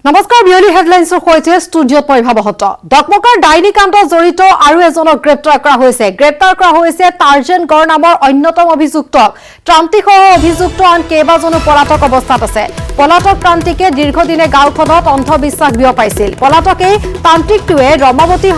নমস্কাৰ বিয়লি হেডলাইন্সৰ সৈতে ষ্টুডিঅ'ত মই ভাবহত ডকমকাৰ ডাইনী কাণ্ডত জড়িত আৰু এজনক গ্ৰেপ্তাৰ কৰা হৈছে টাৰ্জেন গড় নামৰ অন্যতম অভিযুক্ত ত্ৰান্তিকসহ অভিযুক্ত আন কেইবাজনো পলাতক অৱস্থাত আছে পলাতক ত্ৰান্তিকে দীৰ্ঘদিনে গাঁওখনত অন্ধবিশ্বাস বিয়পাইছিল পলাতকেই তান্ত্ৰিকটোৱে ৰমাৱতী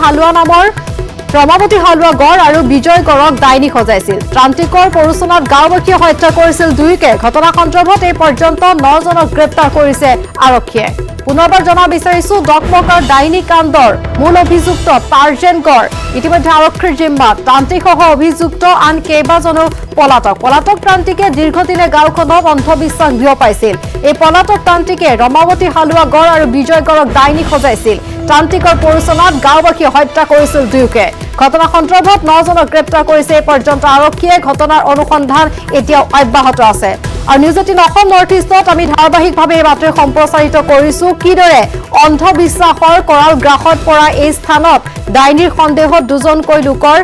হালোৱা গড় আৰু বিজয় গড়ক ডাইনী সজাইছিল ত্ৰান্তিকৰ পৰুচনাত গাঁওবাসীয়ে হত্যা কৰিছিল দুয়োকে ঘটনা সন্দৰ্ভত এই পৰ্যন্ত 9 জনক গ্ৰেপ্তাৰ কৰিছে আৰক্ষীয়ে পুনৰবাৰ জনা বিচাৰিছো ডকমকাৰ ডাইনী কাণ্ডৰ মূল অভিযুক্ত টাৰ্জেন গড় ইতিমধ্যে আৰক্ষীৰ জিম্মাত তান্ত্ৰিকসহ অভিযুক্ত আন কেইবাজনো পলাতক ত্ৰান্তিকে দীৰ্ঘদিনে গাঁওখনত অন্ধবিশ্বাস বিয়পাইছিল এই পলাতক ত্ৰান্তিকে ৰমাৱতী হালোৱা গড় আৰু বিজয় গড়ক ডাইনী সজাইছিল ত্ৰান্তিকৰ পৰুচনাত গাঁওবাসীয়ে হত্যা কৰিছিল দুয়োকে ঘটনা সন্দৰ্ভত 9 জনক গ্ৰেপ্তাৰ কৰিছে এই পৰ্যন্ত আৰক্ষীয়ে ঘটনাৰ অনুসন্ধান এতিয়াও অব্যাহত আছে আৰু নিউজ 18 অসম নৰ্থ ইষ্টত আমি ধাৰাবাহিকভাৱে এই বাতৰি সম্প্ৰচাৰিত কৰিছো কিদৰে অন্ধবিশ্বাসৰ কৰাল গ্ৰাসত পৰা এই স্থানত ডাইনীৰ সন্দেহত দুজনকৈ লোকৰ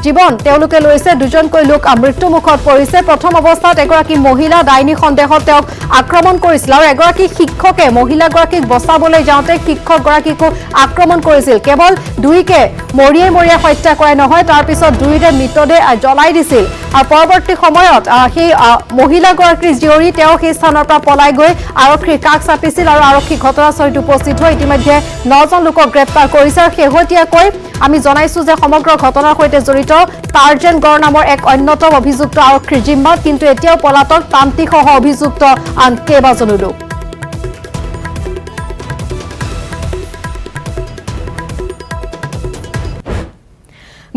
জীৱন তেওঁলোকে লৈছে দুজনকৈ লোক মৃত্যুমুখত পৰিছে প্ৰথম অৱস্থাত এগৰাকী মহিলা ডাইনী সন্দেহত তেওঁক আক্ৰমণ কৰিছিল আৰু এগৰাকী শিক্ষকে মহিলাগৰাকীক বচাবলৈ যাওঁতে শিক্ষকগৰাকীকো আক্ৰমণ কৰিছিল কেৱল দুইকে মৰিয়াই হত্যা কৰাই নহয় তাৰ পিছত দুইৰে মৃতদেহ জ্বলাই দিছিল আৰু পৰৱৰ্তী সময়ত সেই মহিলাগৰাকীৰ জীয়ৰী তেওঁ সেই স্থানৰ পৰা পলাই গৈ আৰক্ষীৰ কাষ চাপিছিল আৰু আৰক্ষী ঘটনাস্থলীত উপস্থিত হৈ ইতিমধ্যে 9 জন লোকক গ্ৰেপ্তাৰ কৰিছে আৰু শেহতীয়াকৈ আমি জনাইছো যে সমগ্ৰ ঘটনাৰ সৈতে জড়িত টাৰ্জেন গড় নামৰ এক অন্যতম অভিযুক্ত আৰক্ষীৰ জিম্মাত কিন্তু এতিয়াও পলাতক তান্ত্ৰিকসহ অভিযুক্ত আন কেইবাজনো লোক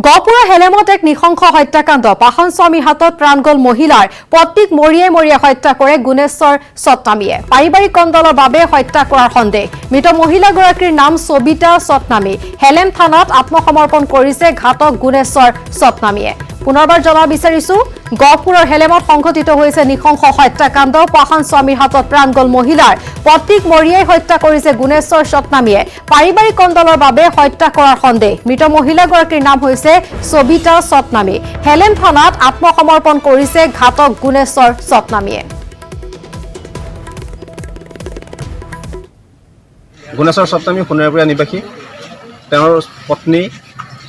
গহপুৰৰ হেলেমত এক নিশংস হত্যাকাণ্ড পাহন স্বামীৰ হাতত প্ৰাণ গল মহিলাৰ পত্নীক মৰিয়াই হত্যা কৰে গুণেশ্বৰ সতনামীয়ে পাৰিবাৰিক কন্দলৰ বাবে হত্যা কৰাৰ সন্দেহ মৃত মহিলাগৰাকীৰ নাম সবিতা সতনামী হেলেম থানাত আত্মসমৰ্পণ কৰিছে ঘাতক গুণেশ্বৰ সতনামীয়ে পুনৰবাৰ জনা বিচাৰিছো গহপুৰৰ হেলেমত সংঘটিত হৈছে নিশংস হত্যাকাণ্ড পাহন স্বামীৰ হাতত প্ৰাণ গল মহিলাৰ পত্নীক মৰিয়াই হত্যা কৰিছে গুণেশ্বৰ সতনামীয়ে পাৰিবাৰিক কন্দলৰ বাবে হত্যা কৰাৰ সন্দেহ মৃত মহিলাগৰাকীৰ নাম হৈছে সবিতা সতনামী হেলেম থানাত আত্মসমৰ্পণ কৰিছে ঘাতক গুণেশ্বৰ সতনামীয়ে গুণেশ্বৰ সতনামী সোণাৰীপুৰীয়া নিবাসী তেওঁৰ পত্নী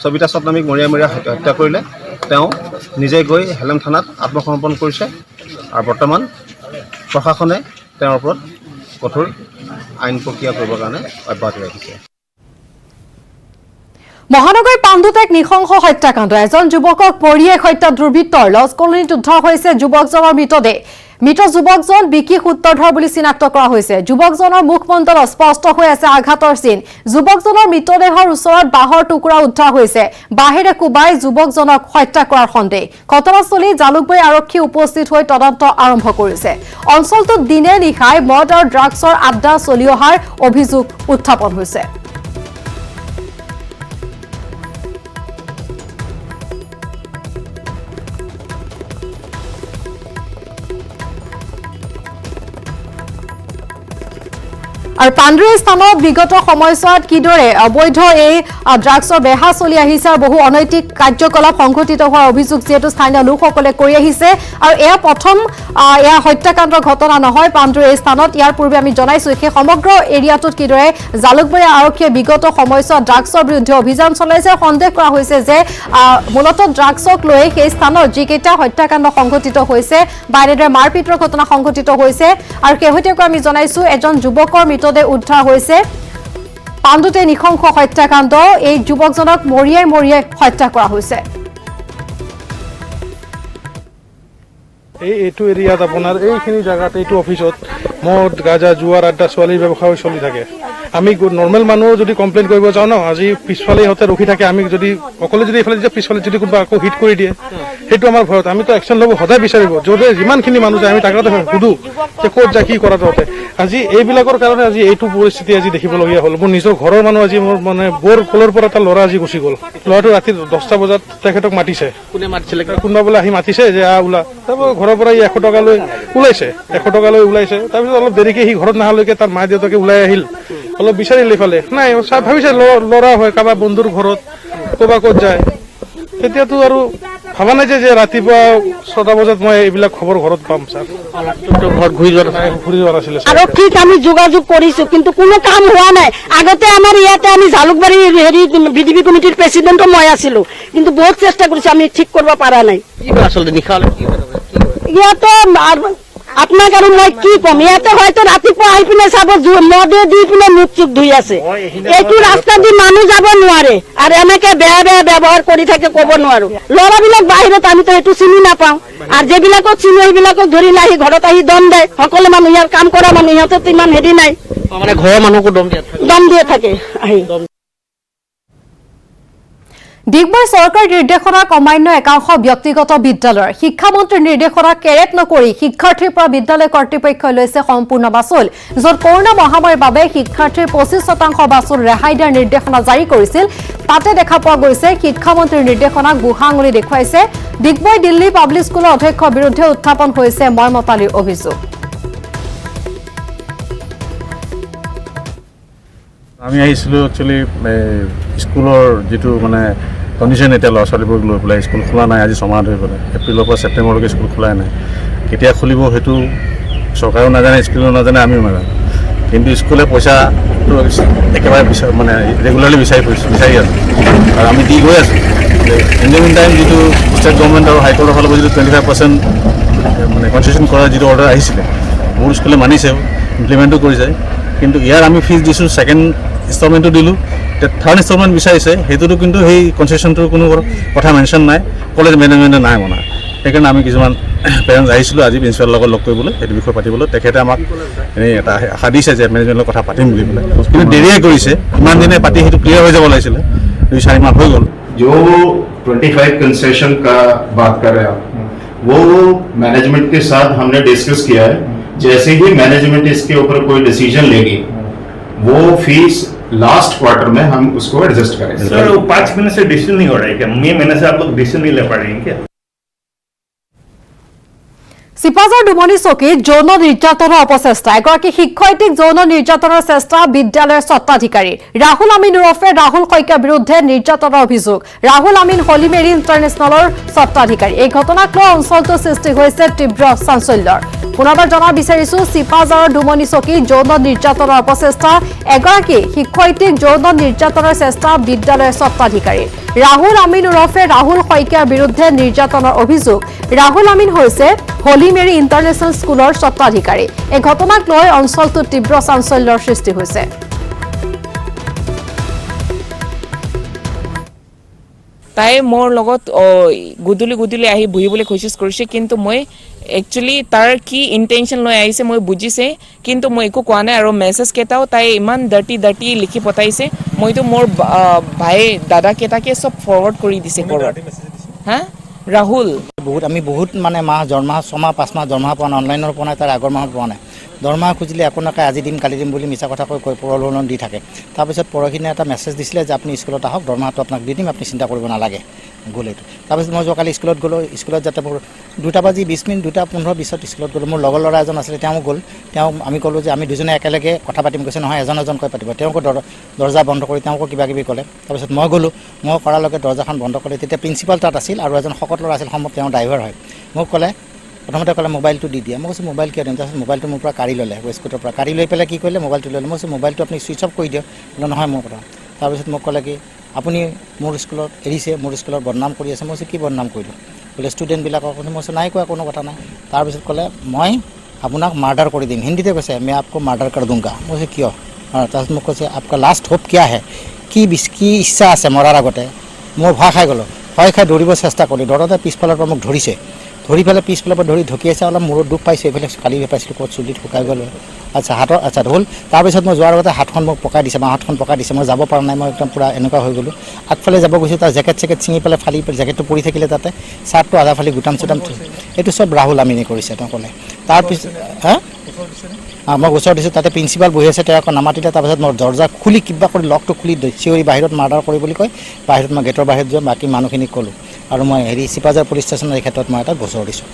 সবিতা সতনামীক মৰিয়াই হত্যা কৰিলে তেওঁ নিজে গৈ হেলেম থানাত আত্মসমৰ্পণ কৰিছে আৰু বৰ্তমান প্ৰশাসনে তেওঁৰ ওপৰত কঠোৰ আইন প্ৰক্ৰিয়া কৰিবৰ কাৰণে অব্যাহত ৰাখিছে মহানগৰীৰ পাণ্ডুত এক নিশংস হত্যাকাণ্ড এজন যুৱকক মৰিয়াই হত্যা দুৰ্বৃত্তৰ লজ কলনীত উদ্ধাৰ হৈছে যুৱকজনৰ মৃতদেহ মৃত যুৱকজন বিকি সূত্ৰধৰ বুলি চিনাক্ত কৰা হৈছে যুৱকজনৰ মুখমণ্ডলত স্পষ্ট হৈ আছে আঘাতৰ চিন যুৱকজনৰ মৃতদেহৰ ওচৰত বাঁহৰ টুকুৰা উদ্ধাৰ হৈছে বাঁহেৰে কোবাই যুৱকজনক হত্যা কৰাৰ সন্দেহ ঘটনাস্থলীত জালুকবাৰী আৰক্ষী উপস্থিত হৈ তদন্ত আৰম্ভ কৰিছে অঞ্চলটোত দিনে নিশাই মদ আৰু ড্ৰাগছৰ আড্ডা চলি অহাৰ অভিযোগ উত্থাপন হৈছে আৰু পাণ্ডুৰ স্থানত বিগত সময়ছোৱাত কিদৰে অবৈধ এই ড্ৰাগছৰ বেহা চলি আহিছে আৰু বহু অনৈতিক কাৰ্যকলাপ সংঘটিত হোৱাৰ অভিযোগ যেহেতু স্থানীয় লোকসকলে কৰি আহিছে আৰু এয়া প্ৰথম এয়া হত্যাকাণ্ডৰ ঘটনা নহয় পাণ্ডুৰ এই স্থানত ইয়াৰ পূৰ্বে আমি জনাইছো সেই সমগ্ৰ এৰিয়াটোত কিদৰে জালুকবাৰী আৰক্ষীয়ে বিগত সময়ছোৱাত ড্ৰাগছৰ বিৰুদ্ধে অভিযান চলাইছে সন্দেহ কৰা হৈছে যে মূলতঃ ড্ৰাগছক লৈ সেই স্থানত যিকেইটা হত্যাকাণ্ড সংঘটিত হৈছে বা এনেদৰে মাৰপিটৰ ঘটনা সংঘটিত হৈছে আৰু শেহতীয়াকৈ আমি জনাইছো এজন যুৱকৰ মৃতদেহ উদ্ধাৰ হৈছে পাণ্ডুতে নিশংস হত্যাকাণ্ড এই যুৱকজনক মৰিয়াই হত্যা কৰা হৈছে এইটো এৰিয়াত আপোনাৰ এইখিনি জায়গাত এইটো অফিচত মদ গাঁজা জুৱাৰ আড্ডা ছোৱালীৰ ব্যৱসায় চলি থাকে আমি নৰ্মেল মানুহ যদি কমপ্লেইন কৰিব যাওঁ ন আজি পিছফালে ইহঁতে ৰখি থাকে আমি যদি অকলে যদি এইফালে পিছফালে যদি কোনোবা আকৌ হিট কৰি দিয়ে সেইটো আমাৰ ভয়ত আমিতো একশ্যন ল'ব সদায় বিচাৰিব য'তে যিমানখিনি মানুহ যায় আমি তাকে সুধো যে ক'ত যায় কি কৰা তহঁতে আজি এইবিলাকৰ কাৰণে আজি এইটো পৰিস্থিতি আজি দেখিবলগীয়া হ'ল মোৰ নিজৰ ঘৰৰ মানুহ আজি মোৰ মানে বৰ কলৰ পৰা এটা ল'ৰা আজি গুচি গ'ল ল'ৰাটো ৰাতি 10টা বজাত তেখেতক মাতিছে কোনে মাতিছিলে কোনোবা বোলে আহি মাতিছে যে ওলা তাৰপৰা ঘৰৰ পৰা 100 টকা লৈ ওলাইছে 100 টকা লৈ ওলাইছে তাৰপিছত অলপ দেৰিকে সি ঘৰত নাহালৈকে তাৰ মা দেউতাকে ওলাই আহিল অলপ বিচাৰিলে ইফালে নাই ভাবিছে ল'ৰা হয় কাৰোবাৰ বন্ধুৰ ঘৰত ক'ৰবাত ক'ত যায় তেতিয়াতো আৰু ভাবা নাই যে ৰাতিপুৱা 6টা বজাত মই এইবিলাক খবৰ ঘৰত পাম ছাৰ ঘৰত ঘূৰি যোৱা নাছিলে আৰক্ষীক আমি যোগাযোগ কৰিছো কিন্তু কোনো কাম হোৱা নাই আগতে আমাৰ ইয়াতে আমি জালুকবাৰী হেৰি বিডিপি কমিটিৰ প্ৰেচিডেণ্টও মই আছিলো কিন্তু বহুত চেষ্টা কৰিছো আমি ঠিক কৰিব পৰা নাই ইয়াতে আপোনাক আৰু মই কি ক'ম ইয়াতে হয়তো ৰাতিপুৱা আহি পিনে চাব নদী দি পিনে মুখ চুখ ধুই আছে এইটো ৰাস্তা দি মানুহ যাব নোৱাৰে আৰু এনেকে বেয়া বেয়া ব্যৱহাৰ কৰি থাকে ক'ব নোৱাৰো ল'ৰাবিলাক বাহিৰত আমিতো সেইটো চিনি নাপাওঁ আৰু যিবিলাকক চিনি সেইবিলাকক ধৰি নাহি ঘৰত আহি দম দেয় সকলো মানুহ ইয়াৰ কাম কৰা মানুহ সিহঁতৰ ইমান হেৰি নাই মানে ঘৰৰ মানুহকো দম দিয়ে থাকে আহি ডিগবৈ চৰকাৰী নিৰ্দেশনাক অমান্য একাংশ ব্যক্তিগত বিদ্যালয়ৰ শিক্ষামন্ত্ৰীৰ নিৰ্দেশনাক কেৰেপ নকৰি শিক্ষাৰ্থীৰ পৰা বিদ্যালয় কৰ্তৃপক্ষই লৈছে সম্পূৰ্ণ বাছুল য'ত কৰোনা মহামাৰীৰ বাবে শিক্ষাৰ্থীৰ 25% বাছুল ৰেহাই দিয়াৰ নিৰ্দেশনা জাৰি কৰিছিল তাতে দেখা পোৱা গৈছে শিক্ষামন্ত্ৰীৰ নিৰ্দেশনাক বুঢ়া আঙুলি দেখুৱাইছে ডিগবৈ দিল্লী পাব্লিক স্কুলৰ অধ্যক্ষৰ বিৰুদ্ধে উত্থাপন হৈছে মৰ্মতালিৰ অভিযোগ আমি আহিছিলোঁ একচুৱেলি স্কুলৰ যিটো মানে কণ্ডিশ্যন এতিয়া ল'ৰা ছোৱালীবোৰক লৈ পেলাই স্কুল খোলা নাই আজি 6 মাহ ধৰি পেলাই এপ্ৰিলৰ পৰা ছেপ্টেম্বৰলৈকে স্কুল খোলাই নাই কেতিয়া খুলিব সেইটো চৰকাৰেও নাজানে স্কুলেও নাজানে আমিও নাজানো কিন্তু স্কুলে পইচাটো একেবাৰে মানে ৰেগুলাৰলি বিচাৰি আছোঁ আৰু আমি দি গৈ আছোঁ ইন দ্য মিন টাইম যিটো ষ্টেট গভৰ্ণমেণ্ট আৰু হাইকোৰ্টৰ ফালৰ পৰা যিটো 25% মানে কনচেশ্যন কৰাৰ যিটো অৰ্ডাৰ আহিছিলে মোৰ স্কুলে মানিছেও ইমপ্লিমেণ্টো কৰিছে কিন্তু ইয়াৰ আমি ফিজ দিছোঁ ছেকেণ্ড ইনষ্টলমেণ্টটো দিলোঁ এতিয়া থাৰ্ড ইনষ্টলমেণ্ট বিচাৰিছে সেইটোতো কিন্তু সেই কনচেশ্যনটোৰ কোনো কথা মেনশ্যন নাই কলেজ মেনেজমেণ্টে নাই মনা সেইকাৰণে আমি কিছুমান পেৰেণ্টছ আহিছিলোঁ আজি প্ৰিন্সিপালৰ লগত লগ কৰিবলৈ সেইটো বিষয়ে পাতিবলৈ তেখেতে আমাক এনেই এটা আশা দিছে যে মেনেজমেণ্টৰ কথা পাতিম বুলি পেলাই কিন্তু দেৰিয়ে কৰিছে ইমান দিনে পাতি সেইটো ক্লিয়াৰ হৈ যাব লাগিছিলে 2-4 মাহ হৈ গ'ল जो 25 कंसेशन का बात कर रहे हैं आप वो मैनेजमेंट के साथ हमने डिस्कस किया है जैसे ही मैनेजमेंट इसके ऊपर कोई डिसीजन लेगी वो फीस लास्ट क्वार्टर में हम उसको एडजस्ट करेंगे सर वो 5 महीने से डिसीजन नहीं हो रहा है क्या मई महीने से आप लोग डिसीजन नहीं ले पा रहे हैं क्या চিপাঝাৰ ডুমনি চকীত যৌন নিৰ্যাতনৰ অপচেষ্টা এগৰাকী শিক্ষয়িত্ৰীক যৌন নিৰ্যাতনৰ চেষ্টা বিদ্যালয়ৰ স্বত্বাধিকাৰী ৰাহুল আমিন ওৰফে ৰাহুল শইকীয়াৰ বিৰুদ্ধে নিৰ্যাতনৰ অভিযোগ ৰাহুল আমিন হলি মেৰী ইণ্টাৰনেশ্যনেলৰ স্বত্বাধিকাৰী এই ঘটনাক লৈ অঞ্চলটোৰ সৃষ্টি হৈছে তীব্ৰ চাঞ্চল্যৰ পুনৰবাৰ জনা বিচাৰিছো চিপাঝাৰৰ ডুমনি চকীত যৌন নিৰ্যাতনৰ অপচেষ্টা এগৰাকী শিক্ষয়িত্ৰীক যৌন নিৰ্যাতনৰ চেষ্টা বিদ্যালয়ৰ স্বত্বাধিকাৰী ৰাহুল আমিন ওৰফে ৰাহুল শইকীয়াৰ বিৰুদ্ধে নিৰ্যাতনৰ অভিযোগ ৰাহুল আমিন হৈছে হলি মেৰী ইণ্টাৰনেশ্যনেল স্কুলৰ স্বত্বাধিকাৰী এই ঘটনাক লৈ অঞ্চলটোত তীব্ৰ চাঞ্চল্যৰ সৃষ্টি হৈছে তাই মোৰ লগত গুদুলি আহি বহিবলৈ কোচিছ কৰিছে কিন্তু মই একচুৱেলি তাৰ কি ইণ্টেনশ্যন লৈ আহিছে মই বুজিছে কিন্তু মই একো কোৱা নাই আৰু মেছেজ কেইটাও তাই ইমান ডাৰ্টি লিখি পঠাইছে মইতো মোৰ ভাই দাদা কেইটাকে চব ফৰৱাৰ্ড কৰি দিছে হা ৰাহুল আমি বহুত মানে মাহ দৰমহা 6 মাহ 5 মাহ দৰমহা পোৱা নাই অনলাইনৰ পোৱা নাই তাৰ আগৰ মাহত পোৱা নাই দৰমহা খুজিলে একো নাপায় আজি দিম কালি দিম বুলি মিছা কথা কৈ প্ৰলোভন দি থাকে তাৰপিছত পৰহিনে এটা মেছেজ দিছিলে যে আপুনি স্কুলত আহক দৰমহাটো আপোনাক দি দিম আপুনি চিন্তা কৰিব নালাগে গ'ল এইটো তাৰপিছত মই যোৱাকালি স্কুলত গ'লোঁ স্কুলত যাতে মোৰ 2:20 2:15 স্কুলত গ'লোঁ মোৰ লগৰ ল'ৰা এজন আছিলে তেওঁ গ'ল আমি ক'লোঁ যে আমি দুজনে একেলগে কথা পাতিম কৈছে নহয় এজনকৈ পাতিব তেওঁকো দৰ্জা বন্ধ কৰি তেওঁকো কিবা কিবি ক'লে তাৰপিছত মই গ'লোঁ মই কৰাৰ লগে দৰ্জাখন বন্ধ কৰি তেতিয়া প্ৰিন্সিপাল তাত আছিল আৰু এজন শকত ল'ৰা আছিল সম্ভৱ তেওঁ ড্ৰাইভাৰ হয় মোক ক'লে প্ৰথমতে ক'লে মোবাইলটো দি দিয়া মই কৈছোঁ মোবাইল কিয় দিম তাৰপিছত মোবাইলটো মোৰ পৰা কাঢ়ি ল'লে স্কুলৰ পৰা কাঢ়ি লৈ পেলাই কি কৰিলে মোবাইলটো ল'লে মই কৈছোঁ মোবাইলটো আপুনি ছুইচ অফ কৰি দিয়ক বোলে নহয় মোৰ কথা তাৰপিছত মোক ক'লে কি আপুনি মোৰ স্কুলত এৰিছে মোৰ স্কুলৰ বদনাম কৰি আছে মই কৈছোঁ কি বদনাম কৰিলোঁ বোলে ষ্টুডেণ্টবিলাকক মই কৈছোঁ নাই কোৱা কোনো কথা নাই তাৰপিছত ক'লে মই আপোনাক মাৰ্ডাৰ কৰি দিম হিন্দীতে কৈছে মই আপকো মাৰ্ডাৰ কৰি দুংগা মই কৈছোঁ কিয় তাৰপিছত মোক কৈছে আপকা লাষ্ট হোপ কিয়া হে কি ইচ্ছা আছে মৰাৰ আগতে মই ভয় খাই গ'লোঁ ভয় খাই দৌৰিব চেষ্টা কৰিলোঁ দৌৰতে পিছফালৰ পৰা মোক ধৰি পেলাই পিছফালৰ পৰা ধৰি ঢকিয়াইছে অলপ মূৰত দুখ পাইছে এইফালে কালি পাইছিলোঁ ক'ত চুলিত শুকাই গ'ল আচ্ছা হ'ল তাৰপিছত মই যোৱাৰ আগতে হাতখন মোক পকাই দিছে হাতখন পকাই দিছে মই যাব পৰা নাই মই একদম পূৰা এনেকুৱা হৈ গ'লোঁ আগফালে যাব গৈছোঁ তাৰ জেকেট ছিঙি পেলাই ফালি জেকেটটো পৰি থাকিলে তাতে চাৰ্টটো আধা ফালি গুটাম এইটো চব ৰাহুল আমিনে কৰিছে তেওঁ ক'লে তাৰপিছত মই গোচৰ দিছোঁ তাতে প্ৰিন্সিপাল বহি আছে তেওঁ আকৌ নামাতিলে তাৰপিছত মই দৰ্জা খুলি কিবা কৰি লকটো খুলি চিঞৰি বাহিৰত মাৰ্ডাৰ কৰি বুলি কয় বাহিৰত মই গেটৰ বাহিৰত যোৱা বাকী মানুহখিনিক ক'লোঁ আৰু মই চিপাঝাৰ পুলিচ ষ্টেচনৰ এই ক্ষেত্ৰত মই এটা গোচৰ দিছোঁ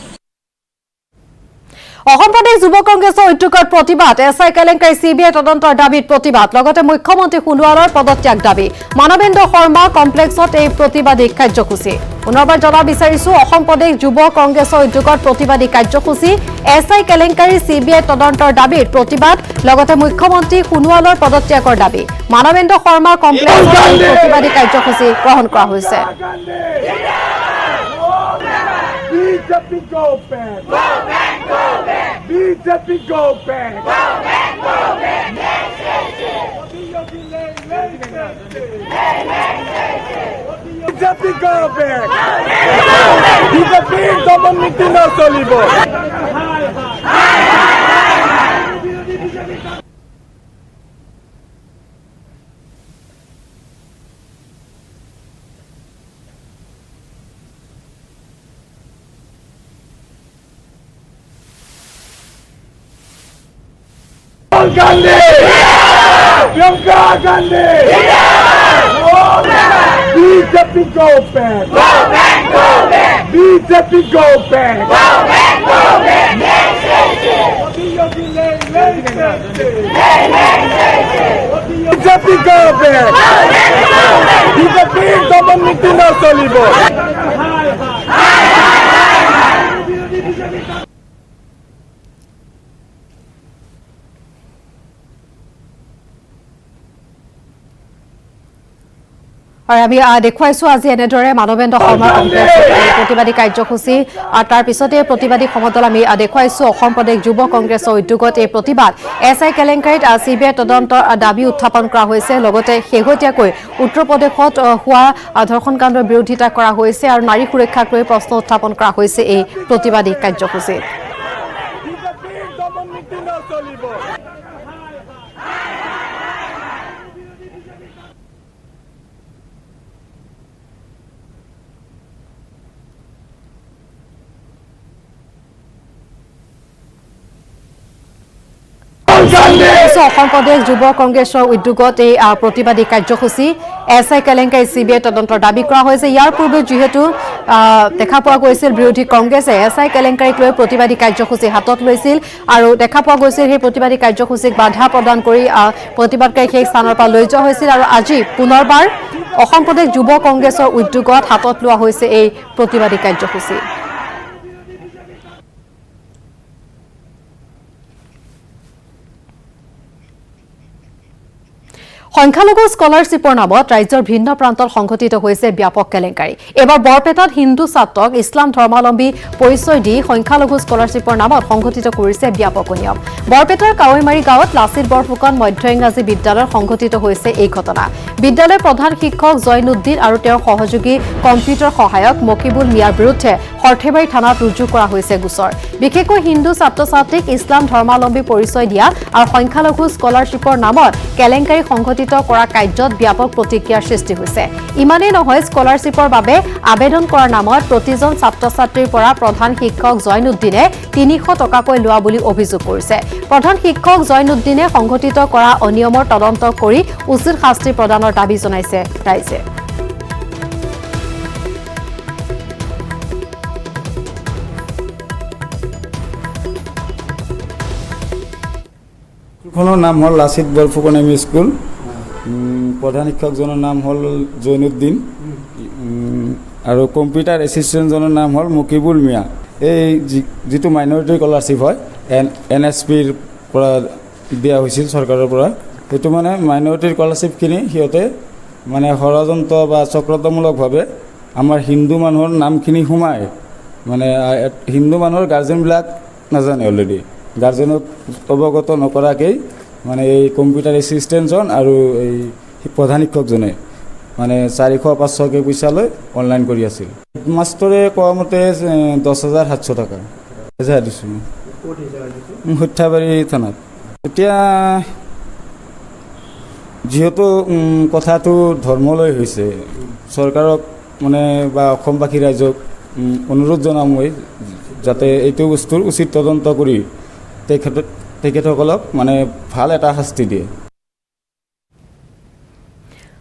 অসম প্ৰদেশ যুৱ কংগ্ৰেছৰ উদ্যোগত প্ৰতিবাদ এছআই কেলেংকাৰী চিবিআই তদন্তৰ দাবীত প্ৰতিবাদ লগতে মুখ্যমন্ত্ৰী সোণোৱালৰ পদত্যাগ দাবী মানৱেন্দ্ৰ শৰ্মা কমপ্লেক্সত এই প্ৰতিবাদী কাৰ্যসূচী পুনৰবাৰ জনা বিচাৰিছো অসম প্ৰদেশ যুৱ কংগ্ৰেছৰ উদ্যোগত প্ৰতিবাদী কাৰ্যসূচী এছআই কেলেংকাৰী চিবিআই তদন্তৰ দাবীত প্ৰতিবাদ লগতে মুখ্যমন্ত্ৰী সোণোৱালৰ পদত্যাগৰ দাবী মানৱেন্দ্ৰ শৰ্মা কমপ্লেক্সত এই প্ৰতিবাদী কাৰ্যসূচী গ্ৰহণ কৰা হৈছে BJP go back. Go back, go back. BJP go back. Go back, go back. BJP go back. BJP double meeting no solibo. Gandhi! Priyanka Gandhi! BJP go back! Go back, go back! BJP go back! Go back, go back! BJP go back! BJP double meeting no solibo. আৰু আমি দেখুৱাইছো আজি এনেদৰে মানৱেন্দ্ৰ শৰ্মাৰ কমপ্লেক্সত প্ৰতিবাদী কাৰ্যসূচী আৰু তাৰ পিছতে প্ৰতিবাদী সমদল আমি দেখুৱাইছো অসম প্ৰদেশ যুৱ কংগ্ৰেছৰ উদ্যোগত এই প্ৰতিবাদ এছআই কেলেংকাৰীত চিবিআই তদন্তৰ দাবী উত্থাপন কৰা হৈছে লগতে শেহতীয়াকৈ উত্তৰ প্ৰদেশত হোৱা ধৰ্ষণ কাণ্ডৰ বিৰোধিতা কৰা হৈছে আৰু নাৰী সুৰক্ষাক লৈ প্ৰশ্ন উত্থাপন কৰা হৈছে এই প্ৰতিবাদী কাৰ্যসূচীত অসম প্ৰদেশ যুৱ কংগ্ৰেছৰ উদ্যোগত এই প্ৰতিবাদী কাৰ্যসূচী এছআই কেলেংকাৰী চিবিআই তদন্তৰ দাবী কৰা হৈছে ইয়াৰ পূৰ্বে যিহেতু দেখা পোৱা গৈছিল বিৰোধী কংগ্ৰেছে এছআই কেলেংকাৰীক লৈ প্ৰতিবাদী কাৰ্যসূচী হাতত লৈছিল আৰু দেখা পোৱা গৈছিল সেই প্ৰতিবাদী কাৰ্যসূচীক বাধা প্ৰদান কৰি প্ৰতিবাদকাৰী সেই স্থানৰ পৰা লৈ যোৱা হৈছিল আৰু আজি পুনৰবাৰ অসম প্ৰদেশ যুৱ কংগ্ৰেছৰ উদ্যোগত হাতত লোৱা হৈছে এই প্ৰতিবাদী কাৰ্যসূচী সংখ্যালঘু স্কলাৰশ্বিপৰ নামত ৰাজ্যৰ ভিন্ন প্ৰান্তত সংঘটিত হৈছে ব্যাপক কেলেংকাৰী এবাৰ বৰপেটাত হিন্দু ছাত্ৰক ইছলাম ধৰ্মাৱলম্বী পৰিচয় দি সংখ্যালঘু স্কলাৰশ্বিপৰ নামত সংঘটিত কৰিছে ব্যাপক অনিয়ম বৰপেটাৰ কাৱৈমাৰী গাঁৱত লাচিত বৰফুকন মধ্য ইংৰাজী বিদ্যালয়ত সংঘটিত হৈছে এই ঘটনা বিদ্যালয়ৰ প্ৰধান শিক্ষক জয়নুদ্দিন আৰু তেওঁৰ সহযোগী কম্পিউটাৰ সহায়ক মকিবুল মিয়াৰ বিৰুদ্ধে সৰ্থেবাৰী থানাত ৰুজু কৰা হৈছে গোচৰ বিশেষকৈ হিন্দু ছাত্ৰ ছাত্ৰীক ইছলাম ধৰ্মাৱলম্বী পৰিচয় দিয়া আৰু সংখ্যালঘু স্কলাৰশ্বিপৰ নামত কেলেংকাৰী সংঘটিত কৰা কাৰ্যত ব্যাপক প্ৰতিক্ৰিয়াৰ সৃষ্টি হৈছে ইমানেই নহয় স্কলাৰশ্বিপৰ বাবে আবেদন কৰাৰ নামত প্ৰতিজন ছাত্ৰ ছাত্ৰীৰ পৰা প্ৰধান শিক্ষক জয়নুদ্দিনে ৩০০ টকাকৈ লোৱা বুলি অভিযোগ কৰিছে প্ৰধান শিক্ষক জয়নুদ্দিনে সংঘটিত কৰা অনিয়মৰ তদন্ত কৰি উচিত শাস্তি প্ৰদানৰ দাবী জনাইছে ৰাইজে স্কুলখনৰ নাম হ'ল Lachit Borphukan M E school প্ৰধান শিক্ষকজনৰ নাম হ'ল জৈনুদ্দিন আৰু কম্পিউটাৰ এছিষ্টেণ্টজনৰ নাম হ'ল মকিবুল মিয়া এই যিটো মাইনৰিটি স্কলাৰশ্বিপ হয় NSPৰ পৰা দিয়া হৈছিল চৰকাৰৰ পৰা সেইটো মানে মাইনৰিটি স্কলাৰশ্বিপখিনি সিহঁতে মানে ষড়যন্ত্ৰ বা চক্ৰতামূলকভাৱে আমাৰ হিন্দু মানুহৰ নামখিনি সোমায় মানে হিন্দু মানুহৰ গাৰ্জেনবিলাক নাজানে অলৰেডি গাৰ্জেনক অৱগত নকৰাকৈ মানে এই কম্পিউটাৰ এছিষ্টেণ্টজন আৰু এই প্ৰধান শিক্ষকজনে মানে 400-500কৈ পইচা লৈ অনলাইন কৰি আছিল মাষ্টৰে কোৱা মতে 10,700 টকা এজাহাৰ দিছোঁ সৰ্থেবাৰী থানাত এতিয়া যিহেতু কথাটো ধৰ্মলৈ হৈছে চৰকাৰক মানে বা অসমবাসী ৰাইজক অনুৰোধ জনাম মই যাতে এইটো বস্তুৰ উচিত তদন্ত কৰি তেখেতসকলক মানে ভাল এটা শাস্তি দিয়ে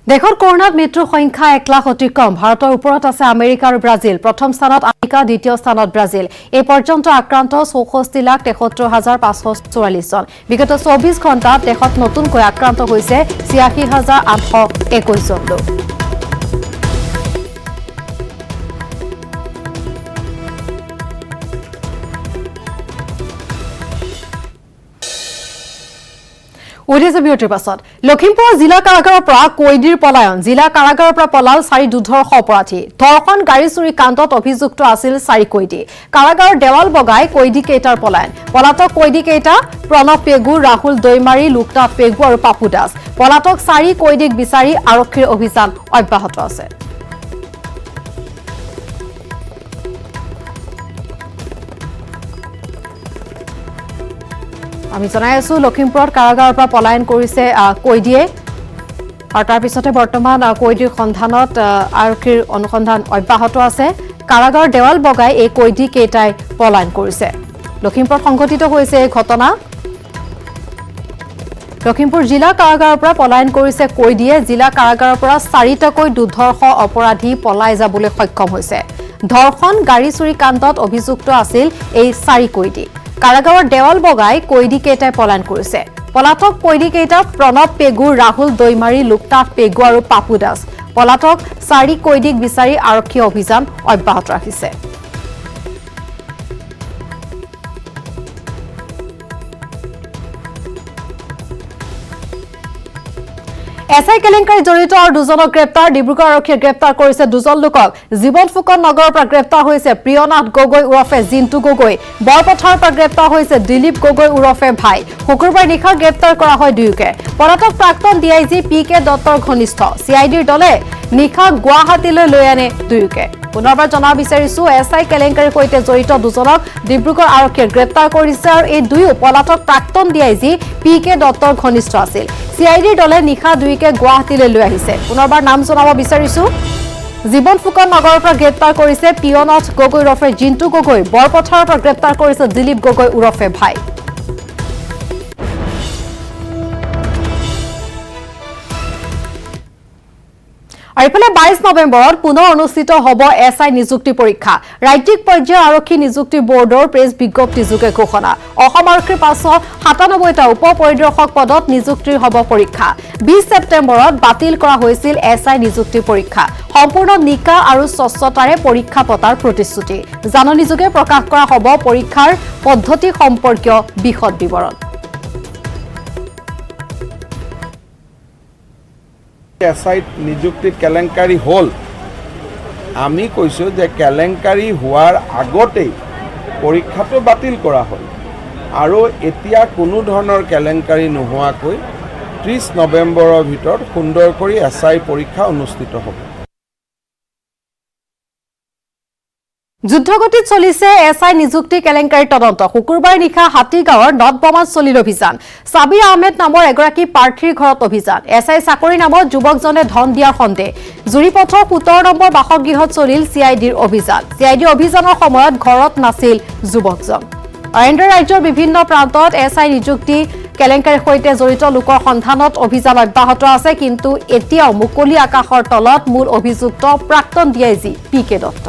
দেশত কৰোনাত মৃত্যুৰ সংখ্যা 1 লাখ অতিক্ৰম ভাৰতৰ ওপৰত আছে আমেৰিকা আৰু ব্ৰাজিল প্ৰথম স্থানত আমেৰিকা দ্বিতীয় স্থানত ব্ৰাজিল এই পৰ্যন্ত আক্ৰান্ত 64,73,544 জন বিগত 24 ঘণ্টাত দেশত নতুনকৈ আক্ৰান্ত হৈছে 86,821 জন লোক উদ্দেশ্য বিৰতিৰ পাছত লখিমপুৰ জিলা কাৰাগাৰৰ পৰা কৈদীৰ পলায়ন জিলা কাৰাগাৰৰ পৰা পলাল 4 দুৰ্ধৰ্ষ অপৰাধী ধৰ্ষণ গাড়ী চুৰি কাণ্ডত অভিযুক্ত আছিল 4 কৈদী কাৰাগাৰৰ দেৱাল বগাই কৈদী কেইটাৰ পলায়ন পলাতক কৈদী কেইটা প্ৰণৱ পেগু ৰাহুল দৈমাৰী লোকনাথ পেগু আৰু পাপু দাস পলাতক 4 কৈদীক বিচাৰি আৰক্ষীৰ অভিযান অব্যাহত আছে আমি জনাই আছো লখিমপুৰত কাৰাগাৰৰ পৰা পলায়ন কৰিছে কৈদীয়ে আৰু তাৰ পিছতে বৰ্তমান কৈদীৰ সন্ধানত আৰক্ষীৰ অনুসন্ধান অব্যাহত আছে কাৰাগাৰৰ দেৱাল বগাই এই কৈদী কেইটাই পলায়ন কৰিছে লখিমপুৰত সংঘটিত হৈছে এই ঘটনা লখিমপুৰ জিলা কাৰাগাৰৰ পৰা পলায়ন কৰিছে কৈদীয়ে জিলা কাৰাগাৰৰ পৰা 4টাকৈ দুৰ্ধৰ্ষ অপৰাধী পলাই যাবলৈ সক্ষম হৈছে ধৰ্ষণ গাড়ী চুৰি কাণ্ডত অভিযুক্ত আছিল এই 4 কৈদী কাৰাগাৰৰ দেৱাল বগাই কৈদী কেইটাই পলায়ন কৰিছে পলাতক কৈদী কেইটা প্ৰণৱ পেগু ৰাহুল দৈমাৰী লোকনাথ পেগু আৰু পাপু দাস পলাতক 4 কৈদীক বিচাৰি আৰক্ষী অভিযান অব্যাহত ৰাখিছে এছআই কেলেংকাৰী জড়িত আৰু দুজনক গ্ৰেপ্তাৰ ডিব্ৰুগড় আৰক্ষীয়ে গ্ৰেপ্তাৰ কৰিছে দুজন লোকক জীৱন ফুকন নগৰৰ পৰা গ্ৰেপ্তাৰ হৈছে প্ৰিয়নাথ গগৈ উৰফে জিন্তু গগৈ বৰপথাৰৰ পৰা গ্ৰেপ্তাৰ হৈছে দিলীপ গগৈ উৰফে ভাই শুকুৰবাৰ নিশা গ্ৰেপ্তাৰ কৰা হয় দুয়োকে পলাতক প্ৰাক্তন ডিআইজি পি.কে. দত্তৰ ঘনিষ্ঠ চিআইডিৰ দলে নিশা গুৱাহাটীলৈ লৈ আনে দুয়োকে পুনৰবাৰ জনাব বিচাৰিছো এছআই কেলেংকাৰীৰ সৈতে জড়িত দুজনক ডিব্ৰুগড় আৰক্ষীয়ে গ্ৰেপ্তাৰ কৰিছে আৰু এই দুয়ো পলাতক প্ৰাক্তন ডিআইজি পি.কে. দত্তৰ ঘনিষ্ঠ আছিল চিআইডিৰ দলে নিশা দুয়োকে গুৱাহাটীলৈ লৈ আহিছে পুনৰবাৰ নাম জনাব বিচাৰিছো জীৱন ফুকন নগৰৰ পৰা গ্ৰেপ্তাৰ কৰিছে প্ৰিয়নাথ গগৈ উৰফে জিন্তু গগৈ বৰপথাৰৰ পৰা গ্ৰেপ্তাৰ কৰিছে দিলীপ গগৈ উৰফে ভাই আৰু ইফালে 22 নৱেম্বৰত পুনৰ অনুষ্ঠিত হ'ব এছআই নিযুক্তি পৰীক্ষা ৰাজ্যিক পৰ্যায়ৰ আৰক্ষী নিযুক্তি বৰ্ডৰ প্ৰেছ বিজ্ঞপ্তিযোগে ঘোষণা অসম আৰক্ষীৰ পাছত 97টা উপ পৰিদৰ্শক পদত নিযুক্তিৰ হ'ব পৰীক্ষা 20 ছেপ্টেম্বৰত বাতিল কৰা হৈছিল এছআই নিযুক্তি পৰীক্ষা সম্পূৰ্ণ নিকা আৰু স্বচ্ছতাৰে পৰীক্ষা পতাৰ প্ৰতিশ্ৰুতি জাননীযোগে প্ৰকাশ কৰা হ'ব পৰীক্ষাৰ পদ্ধতি সম্পৰ্কীয় বিশদ বিৱৰণ এছআইত নিযুক্তি কেলেংকাৰী হ'ল আমি কৈছোঁ যে কেলেংকাৰী হোৱাৰ আগতেই পৰীক্ষাটো বাতিল কৰা হ'ল আৰু এতিয়া কোনো ধৰণৰ কেলেংকাৰী নোহোৱাকৈ 30 নৱেম্বৰৰ ভিতৰত সুন্দৰ কৰি এছআই পৰীক্ষা অনুষ্ঠিত হ'ব যুদ্ধগতিত চলিছে এছআই নিযুক্তি কেলেংকাৰীৰ তদন্ত শুকুৰবাৰ নিশা হাতীগাঁৱৰ নটবমাত চলিল অভিযান সাবিৰ আহমেদ নামৰ এগৰাকী প্ৰাৰ্থীৰ ঘৰত অভিযান এছআই চাকৰি নামত যুৱকজনে ধন দিয়াৰ সন্দেহ জুৰিপথৰ 17 নম্বৰ বাসগৃহত চলিল চিআইডিৰ অভিযান চিআইডিৰ অভিযানৰ সময়ত ঘৰত নাছিল যুৱকজন অৰেন্দ্ৰ ৰাজ্যৰ বিভিন্ন প্ৰান্তত এছআই নিযুক্তি কেলেংকাৰীৰ সৈতে জড়িত লোকৰ সন্ধানত অভিযান অব্যাহত আছে কিন্তু এতিয়াও মুকলি আকাশৰ তলত মূল অভিযুক্ত প্ৰাক্তন ডিআইজি পি.কে. দত্ত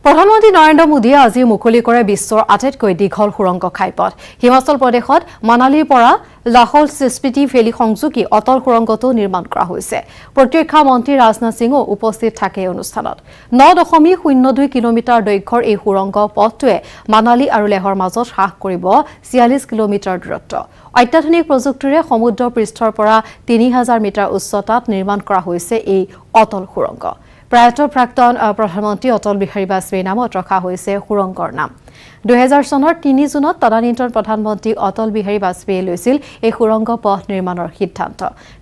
প্ৰধানমন্ত্ৰী নৰেন্দ্ৰ মোদীয়ে আজি মুকলি কৰে বিশ্বৰ আটাইতকৈ দীঘল সুৰংগ ঘাইপথ হিমাচল প্ৰদেশত মানালীৰ পৰা লাহৌল স্পিতি ভেলী সংযোগী অটল সুৰংগটো নিৰ্মাণ কৰা হৈছে প্ৰতিৰক্ষা মন্ত্ৰী ৰাজনাথ সিঙো উপস্থিত থাকে এই অনুষ্ঠানত 9.02 কিলোমিটাৰ দৈৰ্ঘ্যৰ এই সুৰংগ পথটোৱে মানালী আৰু লেহৰ মাজত হ্ৰাস কৰিব 46 কিলোমিটাৰ দূৰত্ব অত্যাধুনিক প্ৰযুক্তিৰে সমুদ্ৰ পৃষ্ঠৰ পৰা 3000 মিটাৰ উচ্চতাত নিৰ্মাণ কৰা হৈছে এই অটল সুৰংগ প্ৰয়াত প্ৰাক্তন প্ৰধানমন্ত্ৰী অটল বিহাৰী বাজপেয়ীৰ নামত ৰখা হৈছে সুৰংগৰ নাম 2000 চনৰ 3 জুনত তদানীন্তন প্ৰধানমন্ত্ৰী অটল বিহাৰী বাজপেয়ীয়ে লৈছিল এই সুৰংগ পথ নিৰ্মাণৰ সিদ্ধান্ত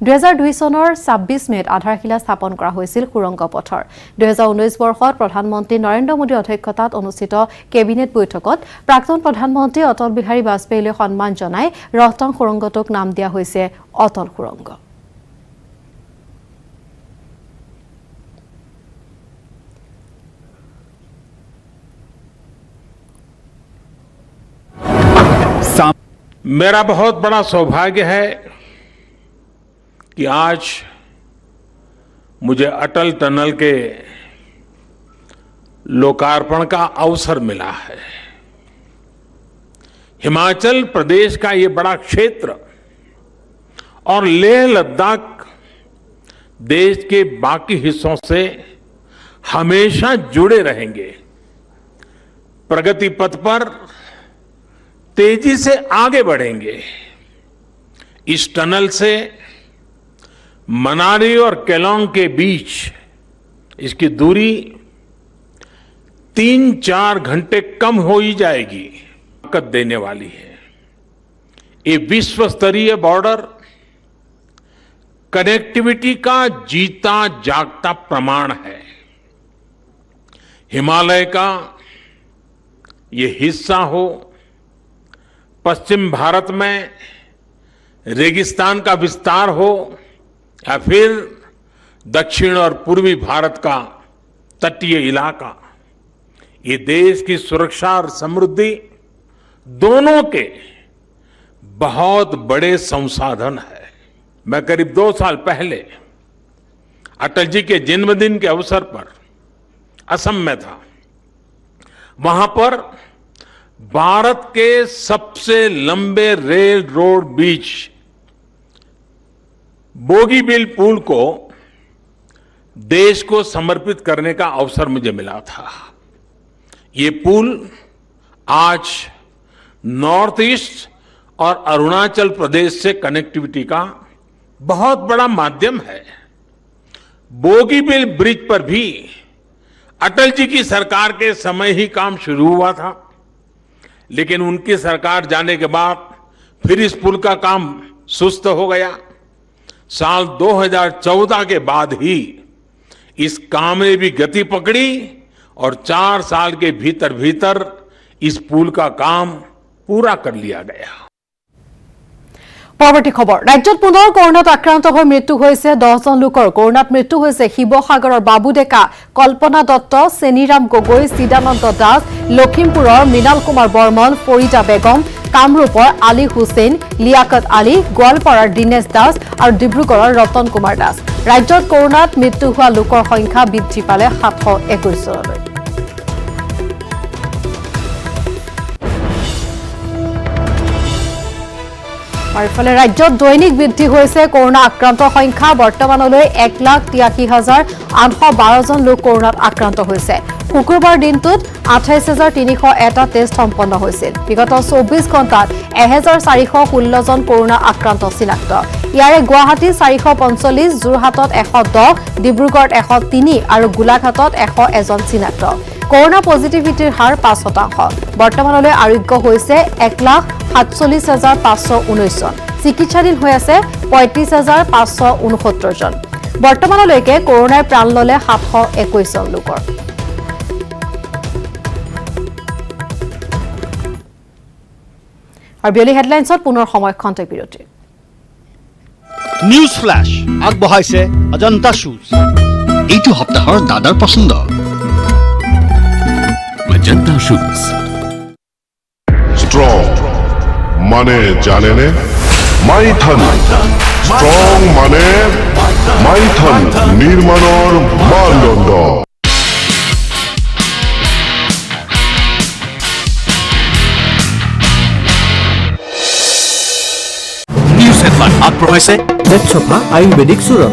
2002 চনৰ 26 মেত আধাৰশিলা স্থাপন কৰা হৈছিল সুৰংগ পথৰ 2019 বৰ্ষত প্ৰধানমন্ত্ৰী নৰেন্দ্ৰ মোদীৰ অধ্যক্ষতাত অনুষ্ঠিত কেবিনেট বৈঠকত প্ৰাক্তন প্ৰধানমন্ত্ৰী অটল বিহাৰী বাজপেয়ীলৈ সন্মান জনাই ৰহতাং সুৰংগটোক নাম দিয়া হৈছে অটল সুৰংগ मेरा बहुत बड़ा सौभाग्य है कि आज मुझे अटल टनल के लोकार्पण का अवसर मिला है। हिमाचल प्रदेश का ये बड़ा क्षेत्र और लेह लद्दाख देश के बाकी हिस्सों से हमेशा जुड़े रहेंगे। प्रगति पथ पर तेजी से आगे बढ़ेंगे। इस टनल से मनाली और केलोंग के बीच इसकी दूरी 3-4 घंटे कम हो ही जाएगी। ताकत देने वाली है। ये विश्व स्तरीय बॉर्डर कनेक्टिविटी का जीता जागता प्रमाण है। हिमालय का ये हिस्सा हो, पश्चिम भारत में रेगिस्तान का विस्तार हो, या फिर दक्षिण और पूर्वी भारत का तटीय इलाका, ये देश की सुरक्षा और समृद्धि दोनों के बहुत बड़े संसाधन है। मैं करीब 2 साल पहले अटल जी के जन्मदिन के अवसर पर असम में था। वहां पर भारत के सबसे लंबे रेल रोड बीच बोगीबील पुल को देश को समर्पित करने का अवसर मुझे मिला था। ये पुल आज नॉर्थ ईस्ट और अरुणाचल प्रदेश से कनेक्टिविटी का बहुत बड़ा माध्यम है। बोगीबील ब्रिज पर भी अटल जी की सरकार के समय ही काम शुरू हुआ था, लेकिन उनकी सरकार जाने के बाद फिर इस पुल का काम सुस्त हो गया। साल 2014 के बाद ही इस काम ने भी गति पकड़ी और 4 साल के भीतर भीतर इस पुल का काम पूरा कर लिया गया। পৰৱৰ্তী খবৰ ৰাজ্যত পুনৰ কৰোনাত আক্ৰান্ত হৈ মৃত্যু হৈছে 10জন লোকৰ। কৰোনাত মৃত্যু হৈছে শিৱসাগৰৰ বাবু ডেকা, কল্পনা দত্ত, চেনিৰাম গগৈ, চিদানন্দ দাস, লখিমপুৰৰ মৃণাল কুমাৰ বৰ্মন, ফৰিদা বেগম, কামৰূপৰ আলী হুছেইন, লিয়াকত আলী, গোৱালপাৰাৰ দীনেশ দাস আৰু ডিব্ৰুগড়ৰ ৰতন কুমাৰ দাস। ৰাজ্যত কৰোনাত মৃত্যু হোৱা লোকৰ সংখ্যা বৃদ্ধি পালে 721 জনলৈ। और इफाले राज्य दैनिक वृद्धि होइसे कोरोना आक्रांतर संख्या। बर्तमानলৈ 1,83,812 जन लोक कोरोनात आक्रांत होइसे। शुक्रबार दिनটোত 28,301 टेस्ट सम्पन्न হৈছিল। বিগত 24 ঘণ্টাত 1,416 জন कोरोना आक्रांत চিনাক্ত। ইয়াৰে গুৱাহাটী 445, যোৰহাটত 110, ডিব্ৰুগড়ত 103 আৰু গোলাঘাটত 101 চিনাক্ত। कोरोना पॉजिटिविटीर हार 5%। बर्तमानলৈ आरोग्य होइसे 1,47,519 जन। चिकित्साधीन হৈ আছে 35,569 जन। बर्तमानলৈকে कोरोनार प्राण लले 721 जन लोকৰ। আৰু বিয়লি হেডলাইন্সত পুনৰ সময় খন্তেক বিৰতি। নিউজ ফ্ল্যাশ আগবঢ়াইছে অজন্তা শুজ। এইটো সপ্তাহৰ দাদাৰ পছন্দ অজন্তা শুজ। স্ট্ৰং মানে জানেনে মাইথন। স্ট্ৰং মানে মাইথন নিৰ্মাণৰ মানদণ্ড। নিউজ হেডলাইন আগবঢ়াইছে বেড সোফা আয়ুৰ্বেদিক চূৰণ।